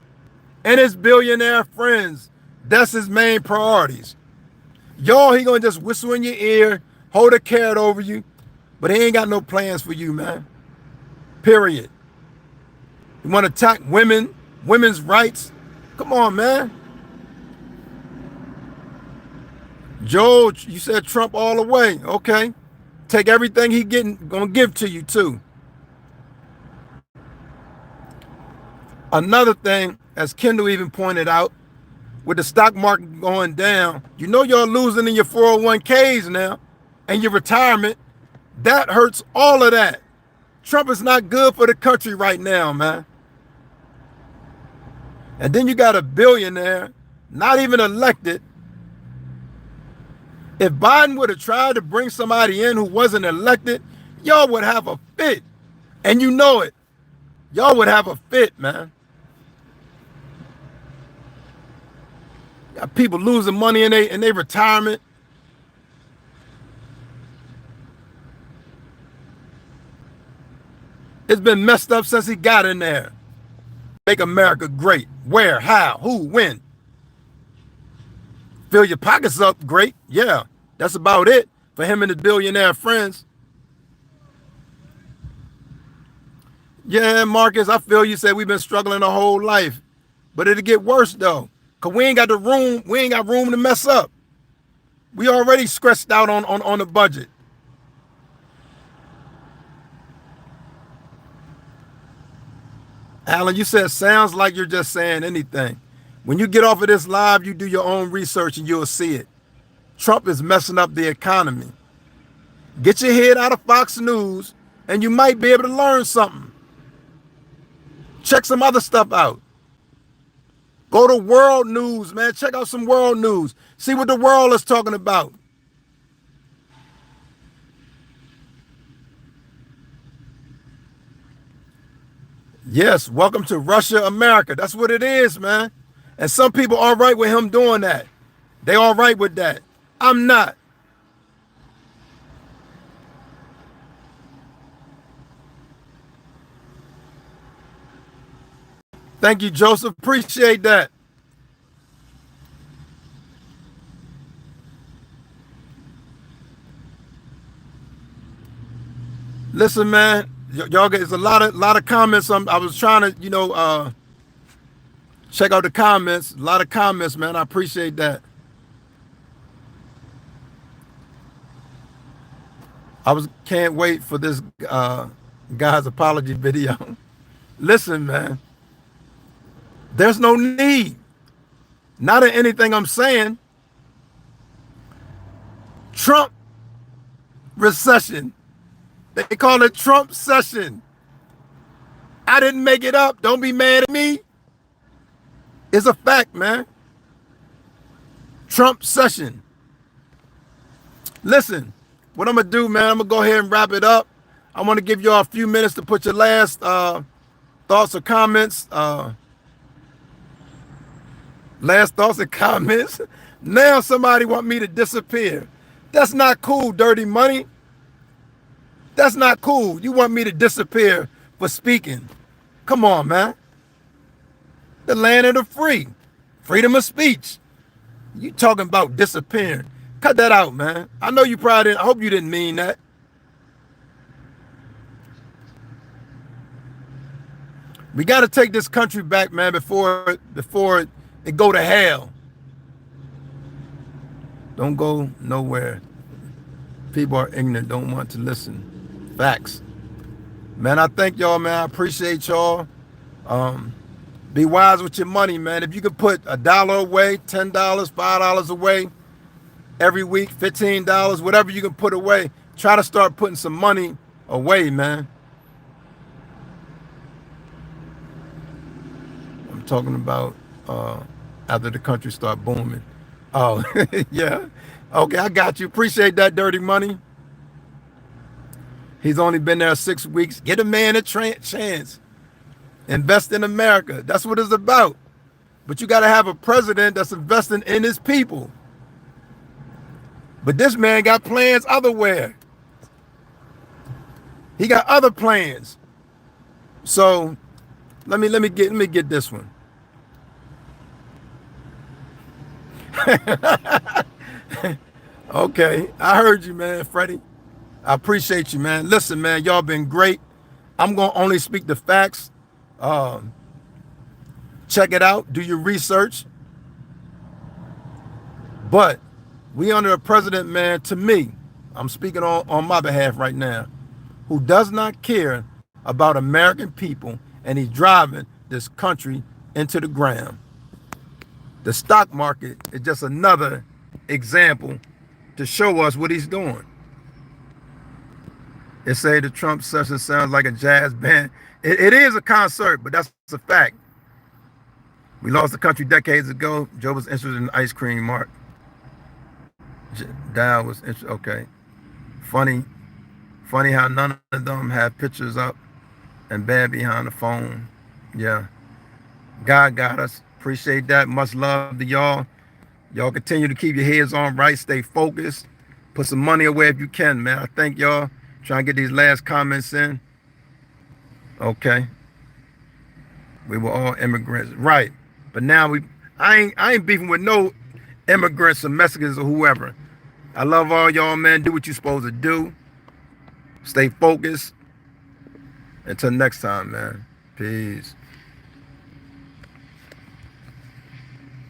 and his billionaire friends. That's his main priorities. Y'all, he gonna just whistle in your ear, hold a carrot over you, but he ain't got no plans for you, man. Period. You want to attack women, women's rights? Come on, man. Joe, you said Trump all the way. Okay. Take everything he gonna give to you too. Another thing, as Kendall even pointed out, with the stock market going down, you know you're losing in your 401ks now and your retirement. That hurts all of that. Trump is not good for the country right now, man. And then you got a billionaire, not even elected. If Biden would have tried to bring somebody in who wasn't elected, y'all would have a fit. And you know it. Y'all would have a fit, man. Got people losing money in their retirement. It's been messed up since he got in there. Make America great. Where? How? Who? When? Fill your pockets up great. Yeah, that's about it for him and his billionaire friends. Yeah, Marcus, I feel you said we've been struggling our whole life. But it'll get worse though. Cause we ain't got room to mess up. We already stretched out on the budget. Alan, you said sounds like you're just saying anything. When you get off of this live, you do your own research and you'll see it. Trump is messing up the economy. Get your head out of Fox News and you might be able to learn something. Check some other stuff out. Go to world news, man. Check out some world news. See what the world is talking about. Yes, welcome to Russia, America. That's what it is, man. And some people are all right with him doing that. They all right with that. I'm not. Thank you, Joseph. Appreciate that. Listen, man, y'all get a lot of comments. I was trying to, check out the comments. A lot of comments, man. I appreciate that. Can't wait for this guy's apology video. Listen, man. There's no need. Not in anything I'm saying. Trump recession. They call it Trump session. I didn't make it up. Don't be mad at me. It's a fact, man. Trump session. Listen, what I'm gonna do, man, I'm gonna go ahead and wrap it up. I want to give y'all a few minutes to put your last thoughts or comments. Last thoughts and comments. Now somebody want me to disappear. That's not cool, Dirty Money. That's not cool. You want me to disappear for speaking. Come on, man. The land of the free. Freedom of speech. You talking about disappearing. Cut that out, man. I know you probably didn't. I hope you didn't mean that. We got to take this country back, man, before it go to hell. Don't go nowhere. People are ignorant, don't want to listen. Facts. Man, I thank y'all, man. I appreciate y'all. Be wise with your money, man. If you could put $1 away, $10, $5 away every week, $15, whatever you can put away, try to start putting some money away, man. I'm talking about after the country start booming. Oh, yeah. Okay, I got you. Appreciate that, Dirty Money. He's only been there 6 weeks. Get a man a chance. Invest in America. That's what it's about. But you got to have a president that's investing in his people. But this man got plans otherwhere. He got other plans. So let me get this one. Okay, I heard you, man, Freddie. I appreciate you, man. Listen, man, y'all been great. I'm gonna only speak the facts. Check it out. Do your research. But we under a president, man, to me, I'm speaking on my behalf right now, who does not care about American people, and he's driving this country into the ground. The stock market is just another example to show us what he's doing. They say the Trump session sounds like a jazz band. It is a concert, but that's a fact. We lost the country decades ago. Joe was interested in the ice cream mart. Dow was interested. Okay. Funny how none of them have pictures up and bad behind the phone. Yeah. God got us. Appreciate that. Much love to y'all. Y'all continue to keep your heads on right. Stay focused. Put some money away if you can, man. I thank y'all. Trying to get these last comments in. Okay. We were all immigrants. Right. But now I ain't beefing with no immigrants or Mexicans or whoever. I love all y'all, man. Do what you're supposed to do. Stay focused. Until next time, man. Peace.